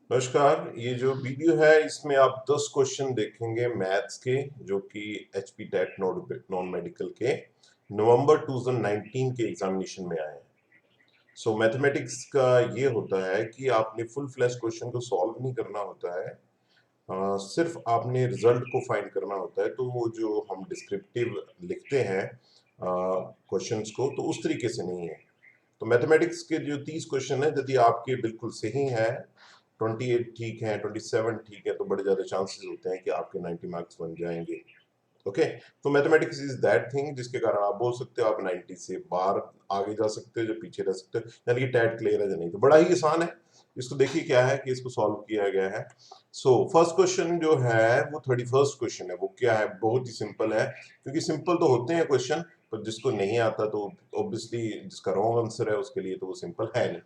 नमस्कार। ये जो वीडियो है इसमें आप 10 क्वेश्चन देखेंगे मैथ्स के, जो कि एचपी टेट नॉन मेडिकल के नवंबर 2019 के एग्जामिनेशन में आए हैं। सो मैथमेटिक्स का ये होता है कि आपने फुल फ्लैश क्वेश्चन को सॉल्व नहीं करना होता है, सिर्फ आपने रिजल्ट को फाइंड करना होता है। तो वो जो हम डिस्क्रिप्टिव लिखते हैं क्वेश्चंस को, तो उस तरीके से नहीं है। तो मैथमेटिक्स के जो 30 क्वेश्चन है, यदि आपके बिल्कुल सही है, 28 ठीक है, 27 ठीक है, तो बड़े ज्यादा चांसेस होते हैं कि आपके 90 मार्क्स बन जाएंगे। ओके, तो मैथमेटिक्स इज दैट थिंग जिसके कारण आप बोल सकते हो आप 90 से बाहर आगे जा सकते हो, जो पीछे रह सकते हो, यानी कि टैट क्लियर है या नहीं। तो बड़ा ही आसान है। इसको देखिए क्या है कि इसको सॉल्व किया गया है। सो फर्स्ट क्वेश्चन जो है वो 31st क्वेश्चन है। वो क्या है, बहुत ही सिंपल है, क्योंकि सिंपल तो होते हैं क्वेश्चन, पर जिसको नहीं आता तो ऑब्वियसली जिसका रॉन्ग आंसर है उसके लिए तो वो सिंपल है नहीं।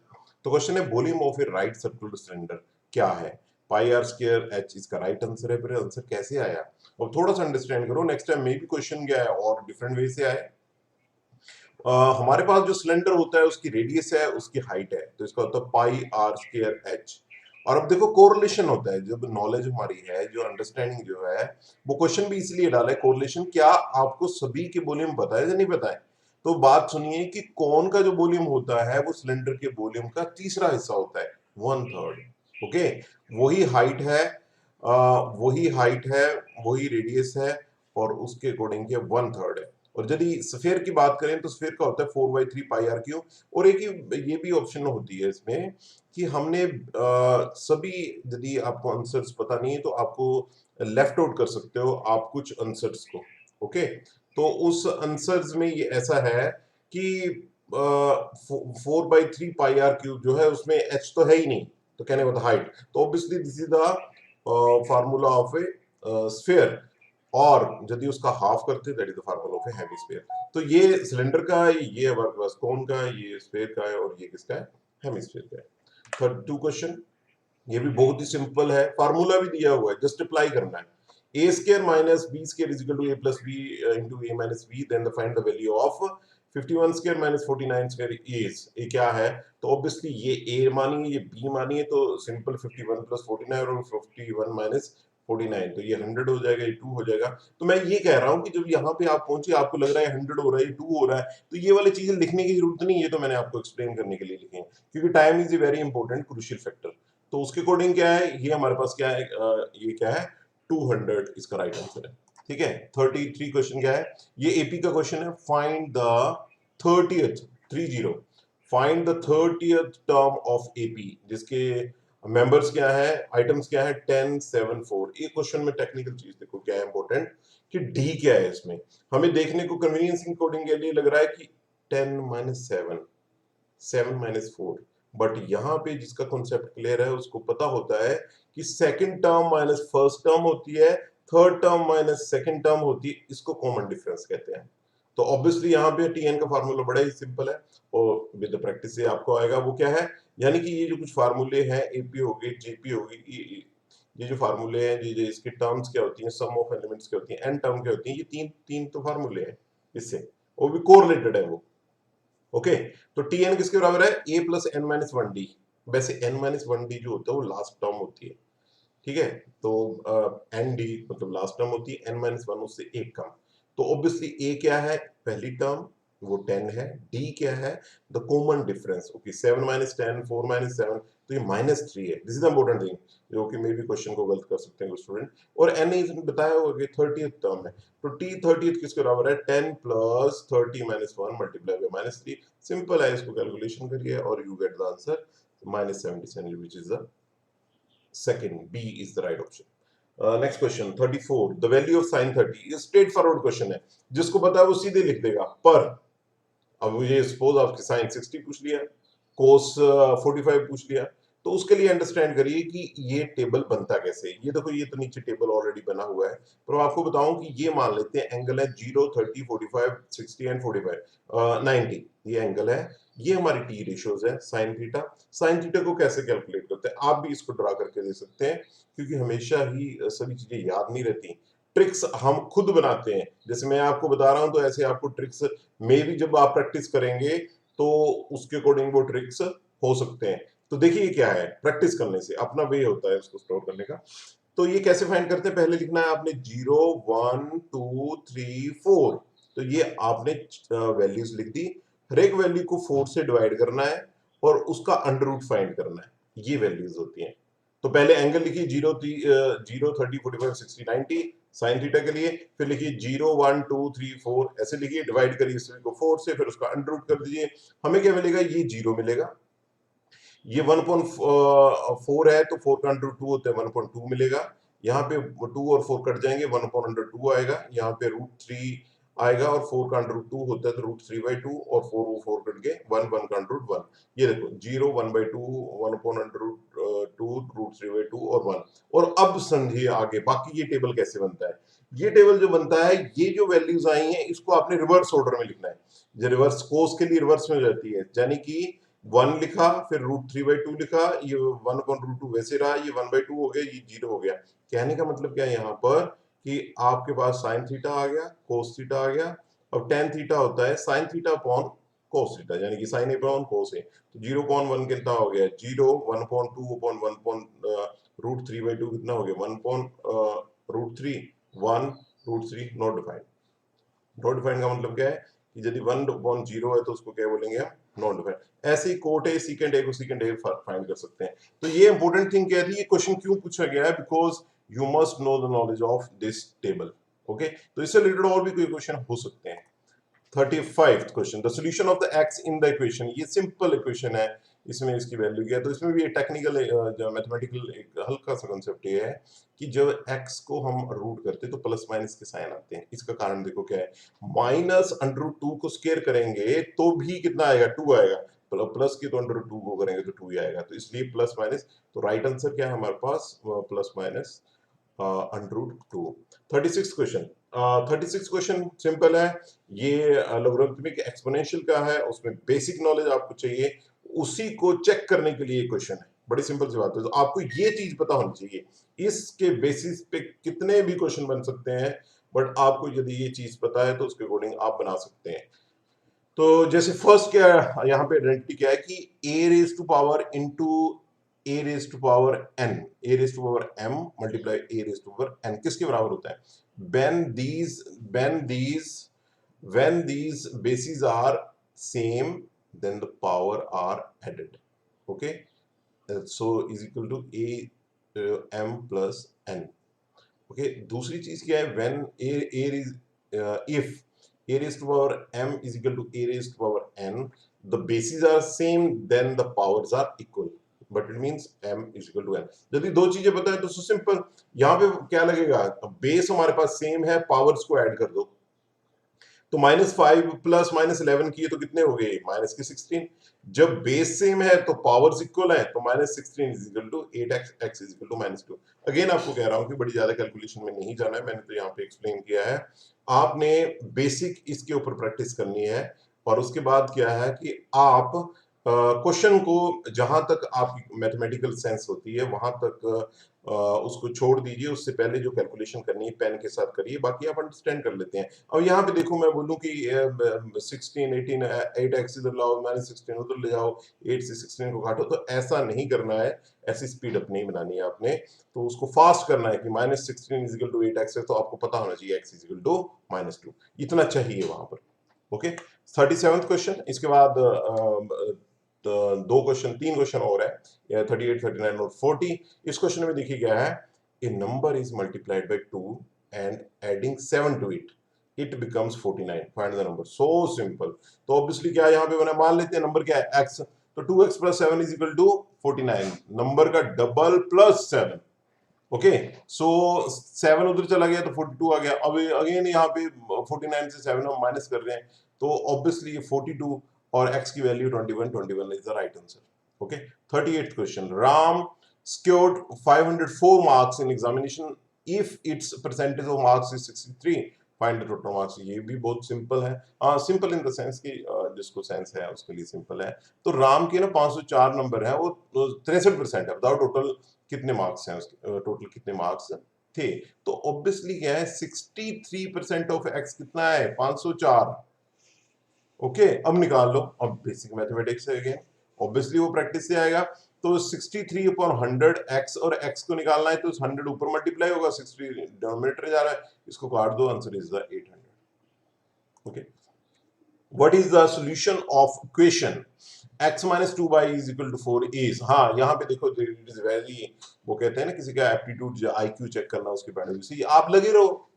तो क्वेश्चन है volume of A right circular cylinder क्या है। पाई आर स्क्वायर एच इसका राइट आंसर है। फिर आंसर कैसे आया, और थोड़ा सा अंडरस्टैंड करो, नेक्स्ट टाइम मे भी क्वेश्चन क्या है और डिफरेंट वे से आए। हमारे पास जो सिलेंडर होता है उसकी रेडियस है, उसकी हाइट है, तो इसका होता है पाई आर स्क्वायर एच। और अब देखो कोरिलेशन होता है, जब नॉलेज हमारी है, जो अंडरस्टैंडिंग जो है, वो क्वेश्चन भी इसलिए डाला है कोरिलेशन। क्या आपको सभी के वॉल्यूम पता है या नहीं पता है? तो बात सुनिए कि कौन का जो वॉल्यूम होता है वो सिलेंडर के वॉल्यूम का तीसरा हिस्सा होता है, 1/3। ओके, वही हाइट है, वही हाइट है, वही रेडियस है, और उसके अकॉर्डिंग ये 1/3 है। और यदि स्फीयर की बात करें तो स्फीयर का होता है 4/3 पाई आर क्यू। और एक ये भी ऑप्शन होती है इसमें कि हमने सभी, यदि आपको आंसर्स पता नहीं है तो आपको लेफ्ट आउट कर सकते हो आप कुछ आंसर्स को। ओके, तो उस आंसर्स में ये ऐसा है कि 4/3 पाई आर क्यूब जो है उसमें एच तो है ही नहीं, तो कहने का हाइट, तो obviously this is the formula of A sphere. और यदि उसका हाफ करते that is the formula of A hemisphere. तो ये सिलेंडर का है, ये हमारे पास कोन का है, ये स्फीयर का है, और ये किसका है, हेमिस्फीयर का है। 32 क्वेश्चन, ये भी बहुत ही सिंपल है, फार्मूला भी दिया हुआ है, जस्ट अप्लाई करना है। A square minus B square is equal to A plus B into A minus B, then find the value of 51 square minus 49 square is. ये क्या है, तो ऑब्वियसली ये ए मानिए, ये बी मानिए, तो सिंपल 51 प्लस 49 और 51 माइनस 49, तो ये 100 हो जाएगा, ये 2 हो जाएगा। तो मैं ये कह रहा हूं कि जब यहाँ पे आप पहुंचे, आपको लग रहा है 100 हो रहा है, 2 हो रहा है, तो ये वाली चीजें लिखने की जरूरत नहीं है, ये तो मैंने आपको एक्सप्लेन करने के लिए लिखे हैं, क्योंकि time is a very important crucial factor. तो उसके अकॉर्डिंग क्या है, ये हमारे पास क्या है, ये क्या है, 200 इसका राइट आंसर है। ठीक है, 33 क्वेश्चन क्या है, ये एपी का क्वेश्चन है। Find the 30th find the 30th term of AP, जिसके मेंबर्स क्या है, आइटम्स क्या है, 10 7 4। ये क्वेश्चन में टेक्निकल चीज देखो क्या है इंपॉर्टेंट, कि डी क्या है इसमें। हमें देखने को कन्वीनियंस के अकॉर्डिंग के लिए लग रहा है कि 10 माइनस 7, 7 माइनस 4, बट यहाँ पे जिसका कॉन्सेप्ट क्लियर है उसको पता होता है कि second term minus first term होती है, third term minus second term होती है, इसको कॉमन डिफरेंस कहते हैं। तो ऑब्वियसली यहाँ पे टीएन का फार्मूला बड़ा ही सिंपल है, और विद द प्रैक्टिस से आपको आएगा। वो क्या है, यानी कि ये जो कुछ फार्मूले हैं, एपी हो गए, जेपी हो गई, ये जो फार्मूले हैं, ये इसकी टर्म्स क्या होती हैं, सम ऑफ एलिमेंट्स क्या होती हैं, एन टर्म क्या होती हैं, ये तीन तीन तो फार्मूले हैं इससे, वो भी कोरिलेटेड है वो। ओके, तो टी एन किसके बराबर है, A plus N minus one D. वैसे एन माइनस वन डी जो होता है वो लास्ट टर्म होती है। ठीक है, तो एन डी मतलब लास्ट टर्म होती है, एन माइनस वन उससे एक कम। तो ऑब्वियसली ए क्या है, पहली टर्म, वो 10 है। डी क्या है, the common difference. Okay, 7 minus 10, 4 minus 7, तो ये -3 है। This is the important thing, जो कि मे भी क्वेश्चन को गलत कर सकते हैं कुछ स्टूडेंट। और एन इसने बताया होगा कि 30th टर्म है, तो टी 30th किसके बराबर है, 10 plus 30 minus 1 multiply by -3। Simple है, इसको कैलकुलेशन करिए और you get the answer -77, which is the second, B is the right option. Next question 34, the value of sin 30। ये स्ट्रेट फॉरवर्ड क्वेश्चन है, जिसको पता है वो सीधे लिख देगा। पर अब मुझे सपोज आपके sin 60 पूछ लिया, cos 45 पूछ लिया, तो उसके लिए अंडरस्टैंड करिए कि ये टेबल बनता कैसे। ये देखो, ये तो नीचे टेबल ऑलरेडी बना हुआ है, पर आपको बताऊं कि ये मान लेते हैं एंगल है 0 30 45 60 एंड 45 90, ये एंगल है, ये हमारी टी रेशियोज है sin थीटा। sin थीटा को कैसे कैलकुलेट करते हैं, आप भी इसको ड्रा करके दे सकते हैं, क्योंकि हमेशा ही सभी चीजें याद नहीं रहती, ट्रिक्स हम खुद बनाते हैं। जैसे मैं आपको बता रहा हूं, तो ऐसे आपको ट्रिक्स मे भी जब आप प्रैक्टिस करेंगे तो उसके अकॉर्डिंग वो ट्रिक्स हो सकते हैं। तो देखिए क्या है, प्रैक्टिस करने से अपना वे होता है उसको स्टोर करने का। तो ये कैसे फाइंड करते हैं, पहले लिखना है आपने 0 1 2 3 4। तो ये आपने वैल्यूज लिख दी, हर एक वैल्यू को 4 से डिवाइड करना है और उसका अंडर रूट फाइंड करना है, ये वैल्यूज होती हैं। तो पहले एंगल लिखिए 0 30 45 60 90 साइन थीटा के लिए, फिर लिखिए 0 1 2 3 4 ऐसे लिखिए, डिवाइड करिए इस को 4 से, फिर उसका अंडर रूट कर दीजिए। हमें क्या मिलेगा, ये 0 मिलेगा। ये 1/4 है तो 4 का अंडर 2 होता है 1/2 मिलेगा। यहाँ पे 2 और 4 कट जाएंगे, 1/2 आएगा। यहाँ पे √3 आएगा और 4 का अंडर 2 होता है तो √3/2 और 4 वो 4 कट गए, 1 का अंडर 1। ये देखो 0 1/2 1/2 √3/2 और 1। और अब समझिए आगे बाकी ये टेबल कैसे बनता है। ये टेबल जो बनता है, ये जो वैल्यूज आई हैं इसको आपने रिवर्स ऑर्डर में लिखना है। जो रिवर्स कोस के लिए रिवर्स में हो जाती है, यानी कि 1 लिखा, फिर √3/2 लिखा, ये 1/√2 वैसे रहा, ये 1/2 हो गया, ये 0 हो गया। कहने का मतलब क्या है यहाँ पर कि आपके पास साइन थीटा आ गया, कोस थीटा आ गया, और टेन थीटा होता है sine theta upon cos theta, यानी कि साइन ए अपॉन कोस ए। तो 0.1 कितना हो गया, 0 1/2 अपॉन 1/√3/2 कितना हो गया, 1/√3 1 √3 नॉट डिफाइंड। नॉट डिफाइंड का मतलब क्या है कि यदि 1/0 है तो उसको क्या बोलेंगे हम, नॉट डिफाइंड। ऐसे ही कोट ए सीकेंड ए को सीकेंड ए फाइंड कर सकते हैं। तो ये इंपॉर्टेंट थिंग क्या थी, ये क्वेश्चन क्यों पूछा गया है, because you must know the knowledge of this table. Okay, तो इससे रिलेटेड और भी कोई क्वेश्चन हो सकते हैं। 35th question, the solution of the x in the equation. ये सिंपल इक्वेशन है, इसमें इसकी वैल्यू क्या है। तो इसमें भी टेक्निकल जो मैथमेटिकल एक हल्का सा कंसेप्ट ये है कि जब एक्स को हम रूट करते हैं तो प्लस माइनस के साइन आते हैं। इसका कारण देखो क्या है, -√2 को स्क्वायर करेंगे तो भी कितना आएगा, 2 आएगा। प्लस की तो √2 को करेंगे तो 2 ही आएगा। तो इसलिए प्लस माइनस, तो राइट आंसर क्या है हमारे पास, plus minus √2। 36 question, 36 question simple है। ये लॉगरिथमिक एक्सपोनेंशियल का है, उसमें बेसिक नॉलेज आपको चाहिए, उसी को चेक करने के लिए क्वेश्चन है। बड़ी सिंपल सी बात है, तो आपको ये चीज पता होनी चाहिए, इसके बेसिस पे कितने भी क्वेश्चन बन सकते हैं, बट आपको यदि ये चीज पता है तो उसके अकॉर्डिंग आप बना सकते हैं। तो जैसे फर्स्ट क्या है यहाँ पे आइडेंटिटी क्या है कि a raise to power into a raise to power n, a raise to power m multiply a raise to power n किसके बराबर होता है, when these bases are same then the power are added. Okay, so is equal to a m plus n. Okay, दूसरी चीज क्या है, when a is if a raised to power m is equal to a raised to power n, the bases are same then the powers are equal, but it means m is equal to n। यदि दो चीजें पता है तो simple, यहाँ पे क्या लगेगा, बेस हमारे पास सेम है, पावर्स को ऐड कर दो। तो -5 प्लस -11 किए तो कितने हो गए, -16। जब बेस सेम है तो पावर्स इक्वल है, तो -16 is equal to 8x, x is equal to -2। Again आपको कह रहा हूं कि बड़ी ज्यादा कैलकुलेशन में नहीं जाना है, मैंने तो यहाँ पे एक्सप्लेन किया है। आपने बेसिक इसके ऊपर प्रैक्टिस करनी है, और उसके बाद क्या है कि आप क्वेश्चन को जहां तक आपकी मैथमेटिकल सेंस होती है वहां तक उसको छोड़ दीजिए। उससे पहले जो कैलकुलेशन करनी है पेन के साथ करिए, बाकी आप अंडरस्टैंड कर लेते हैं। अब यहाँ पे देखो, मैं बोलूँ कि 16 18 8x इधर लाओ, -16 उधर ले जाओ, 8 से 16 को काटो, तो ऐसा नहीं करना है, ऐसी स्पीड अप नहीं बनानी है आपने। तो उसको फास्ट करना है कि -16 इज इक्वल टू 8x है, तो आपको पता होना चाहिए x इज इक्वल टू -2, इतना चाहिए वहां पर। ओके, 37th क्वेश्चन, इसके बाद दो क्वेश्चन, तीन क्वेश्चन और है, 38 39 और 40। इस क्वेश्चन में देखिए क्या है, a number is multiplied by 2 and adding 7 to it, it becomes 49, find the number. So simple. तो ऑब्वियसली क्या यहाँ पे बना, मान लेते हैं नंबर क्या है x, तो 2x plus 7 is equal to 49, number का डबल प्लस 7। ओके, सो 7 उधर चला गया तो 42 आ गया। अब अगेन यहाँ पे 49 से 7 हम माइनस कर रहे हैं, तो ऑब्वियसली 42 और x की value 21 is the right answer. Okay, 38th question, Ram scored 504 marks in examination if its percentage of marks is 63, find the total marks. ये भी बहुत सिंपल है, हाँ सिंपल इन द सेंस कि जिसको सेंस है उसके लिए सिंपल है। तो राम के ना 504 नंबर है, वो 63% है। बताओ टोटल कितने मार्क्स हैं उसके, टोटल कितने मार्क्स थे। तो ऑब्वियसली क्या है, 63% ऑफ एक्स कितना है, 504। ओके, अब निकाल लो, अब बेसिक मैथमेटिक्स है अगेन, ऑब्वियसली वो प्रैक्टिस से आएगा। तो 63 अपॉन 100 x, और x को निकालना है तो 100 ऊपर मल्टीप्लाई होगा, 60 डिनोमिनेटर जा रहा है, इसको काट दो, answer is the 800। Okay, what is the solution of equation x minus 2y is equal to 4 is, हाँ यहाँ पे देखो इट इज वेरी, वो कहते हैं ना किसी का एप्टीट्यूड IQ चेक करना उसके पॉइंट ऑफ व्यू से, आप लगे रहो,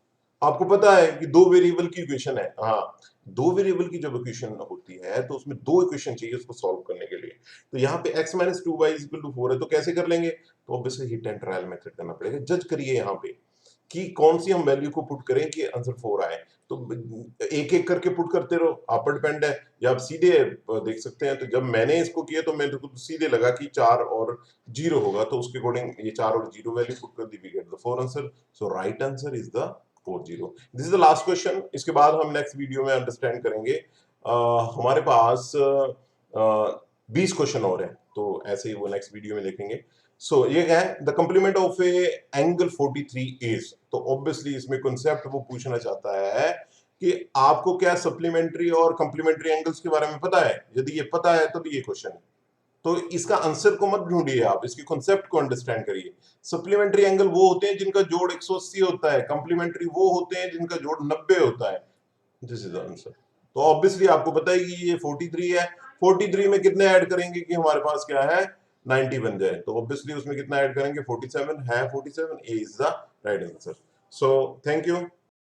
आपको पता है कि दो वेरिएबल की इक्वेशन है, हाँ दो वेरिएबल की जब इक्वेशन होती है तो उसमें दो इक्वेशन चाहिए उसको सॉल्व करने के लिए, तो यहाँ पे x minus 2y is equal to 4 है, तो कैसे कर लेंगे, तो obviously hit and trial method करना पड़ेगा, जज करिए यहाँ पे कि कौन सी हम वैल्यू को पुट करें कि आंसर 4 आए, तो एक एक करके पुट करते रहो, आप पर डिपेंड है, या आप सीधे देख सकते हैं, तो जब मैंने इसको किया तो मेरे को तो सीधे लगा कि 4 और 0 होगा, तो उसके अकॉर्डिंग ये 4 और 0 वैल्यू पुट कर दी, we get the 4 answer, so right answer is the 40। This is the last question, इसके बाद हम नेक्स्ट वीडियो में अंडरस्टैंड करेंगे, हमारे पास 20 क्वेश्चन और हैं, तो ऐसे ही वो नेक्स्ट वीडियो में देखेंगे। सो ये क्या है, the complement of A angle 43 is, तो ऑब्वियसली इसमें कॉन्सेप्ट वो पूछना चाहता है कि आपको क्या सप्लीमेंट्री और कंप्लीमेंट्री एंगल्स के बारे में पता है, यदि ये पता है तो ये क्वेश्चन है, तो इसका आंसर को मत ढूंढिए, आप इसके कॉन्सेप्ट को अंडरस्टैंड करिए। सप्लीमेंट्री एंगल वो होते हैं जिनका जोड़ 180 होता है, कंप्लीमेंट्री वो होते हैं जिनका जोड़ 90 होता है, दिस इज द आंसर। तो ऑब्वियसली आपको पता है कि ये 43 है, 43 में कितने ऐड करेंगे कि हमारे पास क्या है 90 बन जाए, तो ऑब्वियसली उसमें कितना ऐड करेंगे 47 है, 47 A is the right answer. So thank you.